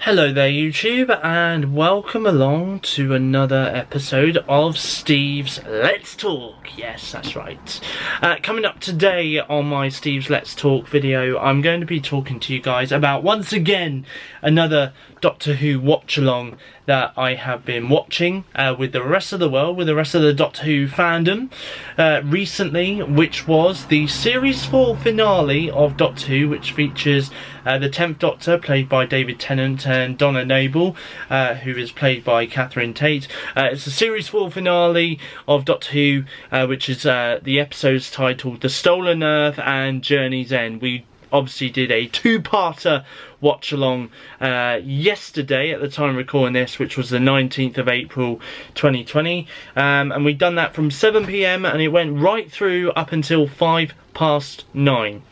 Hello there YouTube, and welcome along to another episode of Steve's Let's Talk. Yes, that's right. Coming up today on my Steve's Let's Talk video, I'm going to be talking to you guys about, once again, another Doctor Who watch-along that I have been watching with the rest of the world, with the rest of the Doctor Who fandom recently, which was the Series 4 finale of Doctor Who, which features the 10th Doctor, played by David Tennant, and Donna Noble, who is played by Catherine Tate. It's the Series 4 finale of Doctor Who, which is the episodes titled The Stolen Earth and Journey's End. We obviously did a two-parter watch-along yesterday at the time of recording this, which was the 19th of April 2020, and we'd done that from 7 PM and it went right through up until 9:05.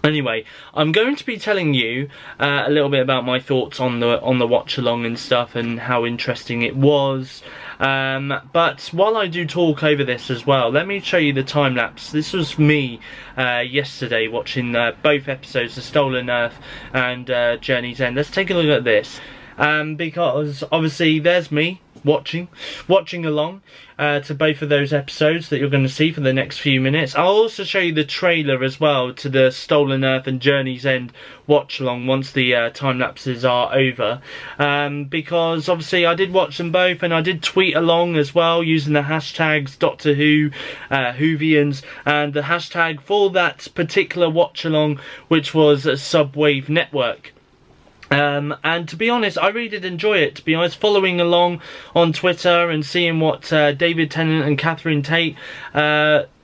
Anyway, I'm going to be telling you a little bit about my thoughts on the watch-along and stuff, and how interesting it was. But while I do talk over this as well, let me show you the time-lapse. This was me yesterday watching both episodes, The Stolen Earth and Journey's End. Let's take a look at this, because obviously there's me watching along to both of those episodes that you're going to see for the next few minutes. I'll also show you the trailer as well to the Stolen Earth and Journey's End watch along once the time lapses are over, because obviously I did watch them both, and I did tweet along as well using the hashtags Doctor Who, Whovians, and the hashtag for that particular watch along, which was Subwave Network. And to be honest, I really did enjoy it, to be honest, following along on Twitter and seeing what David Tennant and Catherine Tate,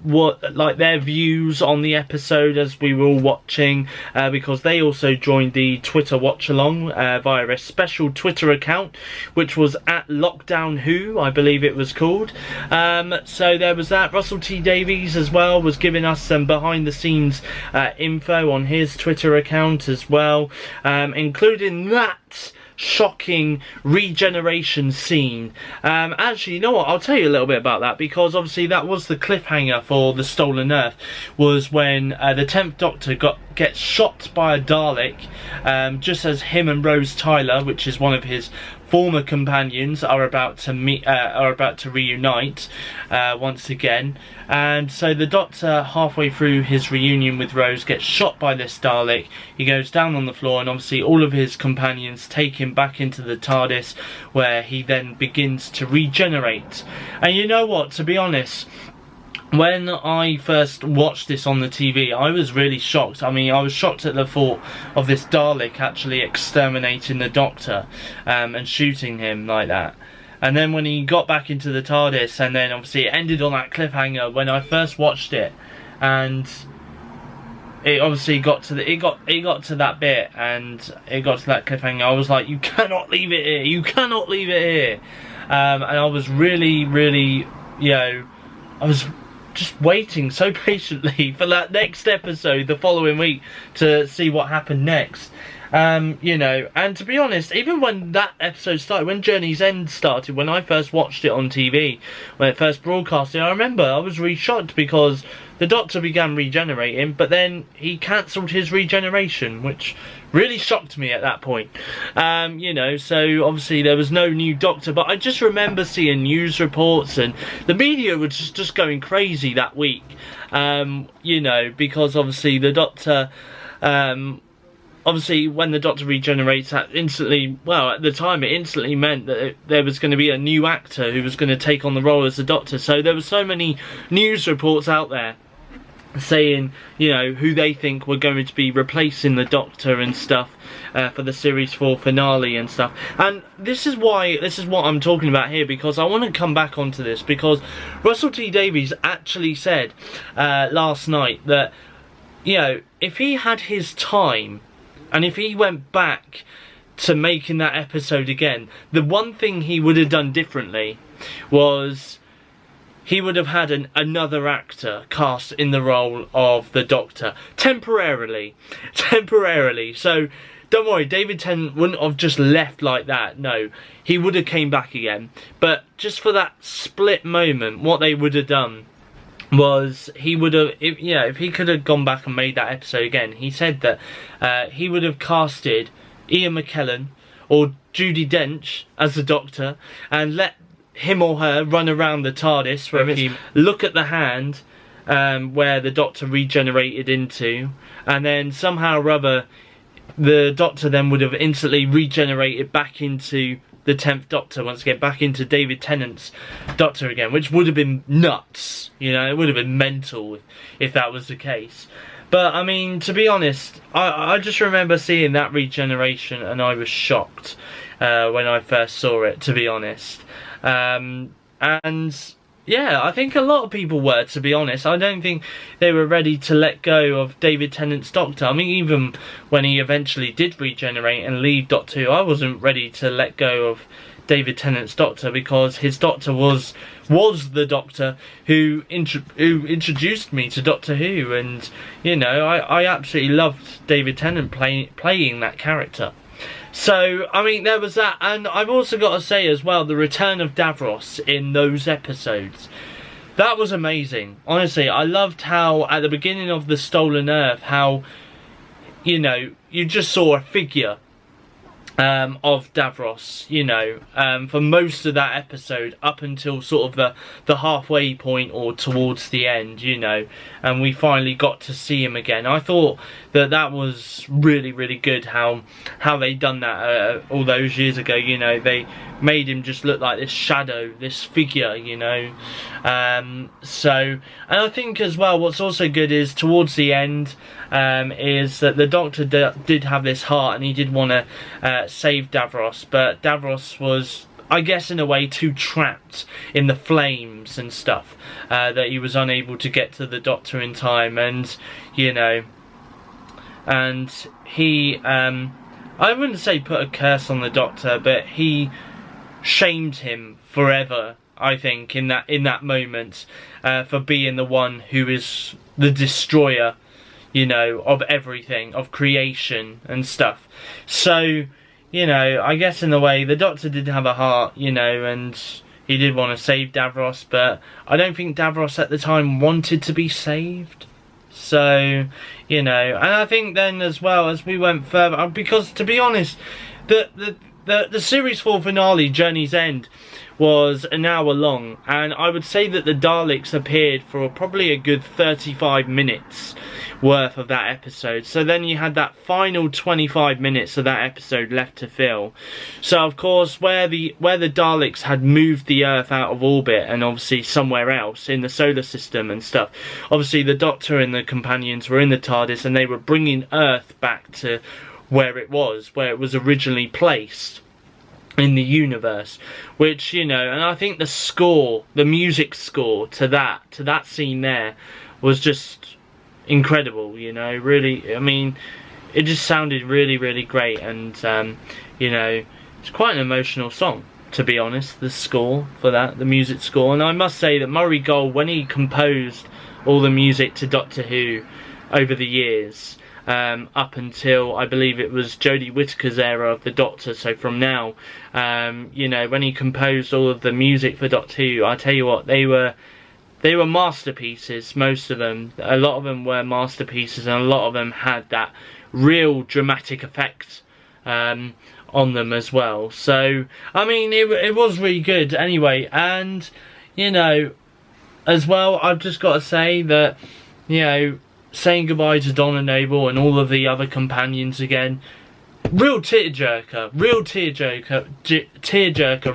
what their views on the episode as we were all watching, because they also joined the Twitter watch along via a special Twitter account, which was at Lockdown Who, I believe it was called. So there was that. Russell T Davies as well was giving us some behind the scenes info on his Twitter account as well, including that shocking regeneration scene. Actually, you know what, I'll tell you a little bit about that, because obviously that was the cliffhanger for The Stolen Earth, was when the 10th Doctor gets shot by a Dalek, just as him and Rose Tyler, which is one of his former companions, are about to reunite once again. And so the Doctor, halfway through his reunion with Rose, gets shot by this Dalek. He goes down on the floor, and obviously all of his companions take him back into the TARDIS, where he then begins to regenerate. And you know what, to be honest, when I first watched this on the TV, I was really shocked. I mean, I was shocked at the thought of this Dalek actually exterminating the Doctor and shooting him like that. And then when he got back into the TARDIS, and then obviously it ended on that cliffhanger when I first watched it, and it obviously got to that bit, and it got to that cliffhanger. I was like, you cannot leave it here. You cannot leave it here. And I was really, you know, I was just waiting so patiently for that next episode the following week to see what happened next. You know, and to be honest, even when that episode started, when Journey's End started, when I first watched it on TV, when it first broadcasted, I remember I was really shocked, because the Doctor began regenerating, but then he cancelled his regeneration, which really shocked me at that point. You know, so obviously there was no new Doctor, but I just remember seeing news reports, and the media was just going crazy that week, you know, because obviously the Doctor, obviously when the Doctor regenerates, that instantly, well, at the time it instantly meant that there was going to be a new actor who was going to take on the role as the Doctor. So there were so many news reports out there saying, you know, who they think were going to be replacing the Doctor and stuff for the Series 4 finale and stuff. And this is what I'm talking about here, because I want to come back onto this, because Russell T Davies actually said last night that, you know, if he had his time, and if he went back to making that episode again, the one thing he would have done differently was he would have had another actor cast in the role of the Doctor, temporarily. So don't worry, David Tennant wouldn't have just left like that. No, he would have came back again. But just for that split moment, what they would have done was he would have, if he could have gone back and made that episode again, he said that he would have casted Ian McKellen or Judi Dench as the Doctor, and let him or her run around the TARDIS, where it's look at the hand where the Doctor regenerated into, and then somehow or other the Doctor then would have instantly regenerated back into the 10th Doctor once again, back into David Tennant's Doctor again, which would have been nuts, you know, it would have been mental if that was the case. But I mean, to be honest, I just remember seeing that regeneration and I was shocked when I first saw it, to be honest. And yeah, I think a lot of people were, to be honest. I don't think they were ready to let go of David Tennant's Doctor. I mean, even when he eventually did regenerate and leave Doctor Who, I wasn't ready to let go of David Tennant's Doctor, because his Doctor was the Doctor who introduced me to Doctor Who, and you know, I absolutely loved David Tennant playing that character. So, I mean, there was that, and I've also got to say as well, the return of Davros in those episodes. That was amazing. Honestly, I loved how, at the beginning of The Stolen Earth, how, you know, you just saw a figure of Davros, you know, for most of that episode, up until sort of the halfway point or towards the end, you know, and we finally got to see him again. I thought that was really, really good how they done that all those years ago, you know. They made him just look like this shadow, this figure, you know. So, and I think as well, what's also good is towards the end, is that the Doctor did have this heart and he did want to save Davros, but Davros was, I guess in a way, too trapped in the flames and stuff, that he was unable to get to the Doctor in time, and you know, and he, I wouldn't say put a curse on the Doctor, but he shamed him forever, I think, in that moment, for being the one who is the destroyer, you know, of everything, of creation and stuff. So, you know, I guess in a way the Doctor did have a heart, you know, and he did want to save Davros, but I don't think Davros at the time wanted to be saved. So, you know, and I think then as well, as we went further, because to be honest, the series 4 finale, Journey's End, was an hour long, and I would say that the Daleks appeared for probably a good 35 minutes worth of that episode. So then you had that final 25 minutes of that episode left to fill. So of course, where the Daleks had moved the Earth out of orbit and obviously somewhere else in the solar system and stuff, obviously the Doctor and the companions were in the TARDIS and they were bringing Earth back to where it was originally placed in the universe, which, you know, and I think the score, the music score to that scene there was just incredible, you know, really. I mean, it just sounded really, really great, and you know, it's quite an emotional song, to be honest, the score for that, the music score. And I must say that Murray Gold, when he composed all the music to Doctor Who over the years, up until I believe it was Jodie Whittaker's era of the Doctor, so from now, you know, when he composed all of the music for Doctor Who, I tell you what, they were masterpieces, most of them. A lot of them were masterpieces, and a lot of them had that real dramatic effect on them as well. So, I mean, it was really good anyway. And, you know, as well, I've just got to say that, you know, saying goodbye to Donna Noble and all of the other companions again, real tearjerker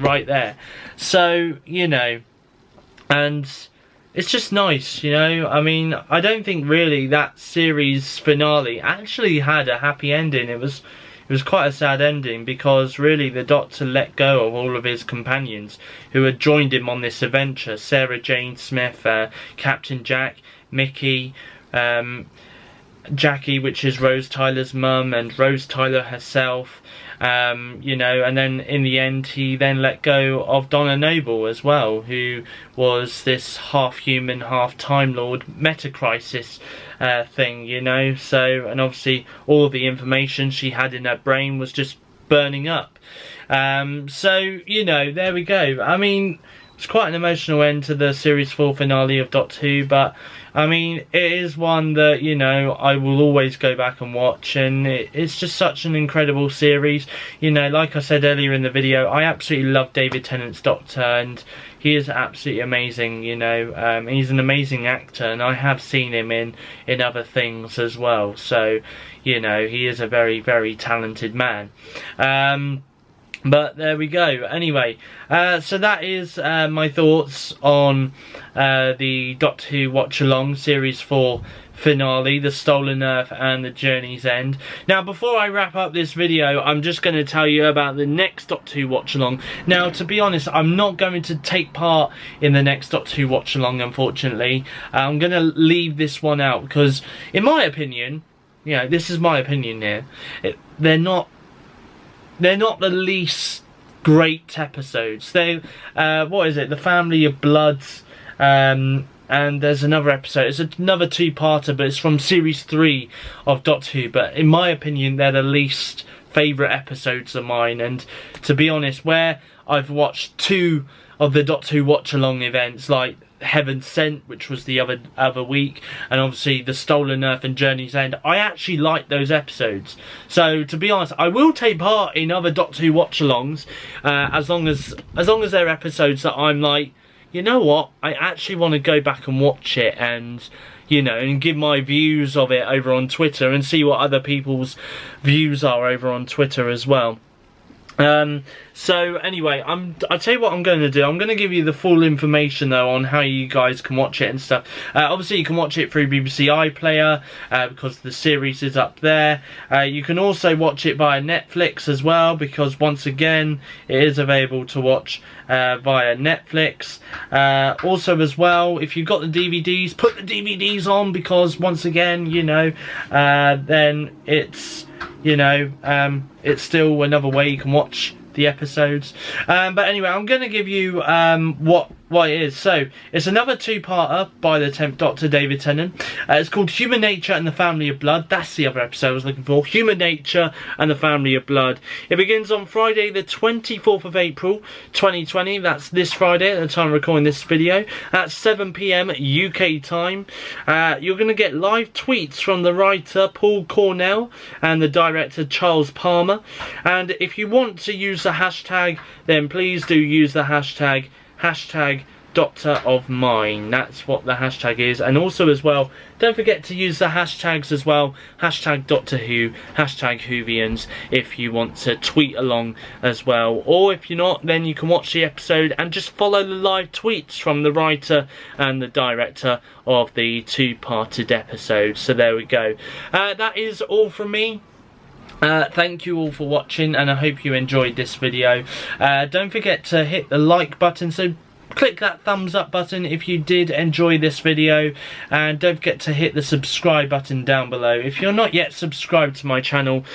right there. So, you know, and it's just nice, you know. I mean, I don't think really that series finale actually had a happy ending. It was quite a sad ending, because really the Doctor let go of all of his companions who had joined him on this adventure. Sarah Jane Smith, Captain Jack, Mickey, Jackie, which is Rose Tyler's mum, and Rose Tyler herself, you know, and then in the end he then let go of Donna Noble as well, who was this half human, half Time Lord meta-crisis thing, you know. So, and obviously all the information she had in her brain was just burning up. So, you know, there we go. I mean, it's quite an emotional end to the Series 4 finale of Doctor Who, but I mean, it is one that, you know, I will always go back and watch, and it's just such an incredible series. You know, like I said earlier in the video, I absolutely love David Tennant's Doctor, and he is absolutely amazing, you know. He's an amazing actor, and I have seen him in other things as well, so, you know, he is a very, very talented man. But there we go. Anyway, so that is my thoughts on the Doctor Who Watchalong Series 4 finale, The Stolen Earth and The Journey's End. Now, before I wrap up this video, I'm just going to tell you about the next Doctor Who Watchalong. Now, to be honest, I'm not going to take part in the next Doctor Who Watchalong, unfortunately. I'm going to leave this one out because, in my opinion, you know, this is my opinion here, they're not the least great episodes. They, what is it? The Family of Bloods, and there's another episode. It's another two-parter, but it's from Series 3 of Doctor Who. But in my opinion, they're the least favourite episodes of mine. And to be honest, where I've watched 2 of the Doctor Who Watch-Along events, like Heaven Sent, which was the other week, and obviously The Stolen Earth and Journey's End, I actually like those episodes. So to be honest, I will take part in other Doctor Who Watch-Alongs, as long as they're episodes that I'm like, you know what, I actually want to go back and watch it, and you know, and give my views of it over on Twitter, and see what other people's views are over on Twitter as well. So anyway, I'll tell you what I'm going to do. I'm going to give you the full information though on how you guys can watch it and stuff. Obviously you can watch it through BBC iPlayer, because the series is up there. You can also watch it via Netflix as well, because once again it is available to watch via Netflix. Also as well, if you've got the DVDs, put the DVDs on, because once again, you know, then it's, you know, it's still another way you can watch the episodes. But anyway, I'm going to give you what it is. So, it's another two-parter by the 10th Doctor, David Tennant. It's called Human Nature and the Family of Blood. That's the other episode I was looking for. Human Nature and the Family of Blood. It begins on Friday the 24th of April 2020. That's this Friday at the time of recording this video. At 7 PM UK time. You're going to get live tweets from the writer Paul Cornell and the director Charles Palmer. And if you want to use the hashtag, then please do use the hashtag Doctor of Mine. That's what the hashtag is. And also as well, don't forget to use the hashtags as well. Hashtag Doctor Who, hashtag Whovians, if you want to tweet along as well. Or if you're not, then you can watch the episode and just follow the live tweets from the writer and the director of the two-parted episode. So there we go. That is all from me. Thank you all for watching, and I hope you enjoyed this video. Don't forget to hit the like button, so click that thumbs up button if you did enjoy this video, and don't forget to hit the subscribe button down below if you're not yet subscribed to my channel,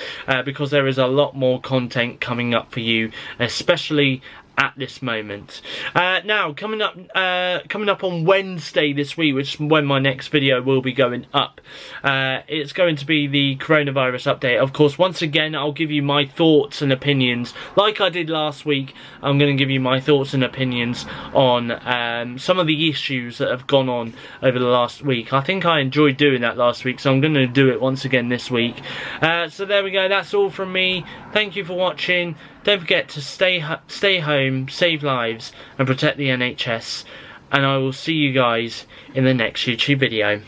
because there is a lot more content coming up for you, especially at this moment. Now, coming up on Wednesday this week, which is when my next video will be going up, it's going to be the coronavirus update. Of course, once again, I'll give you my thoughts and opinions. Like I did last week, I'm going to give you my thoughts and opinions on some of the issues that have gone on over the last week. I think I enjoyed doing that last week, so I'm going to do it once again this week. So there we go, that's all from me. Thank you for watching. Don't forget to stay home, save lives, and protect the NHS. And I will see you guys in the next YouTube video.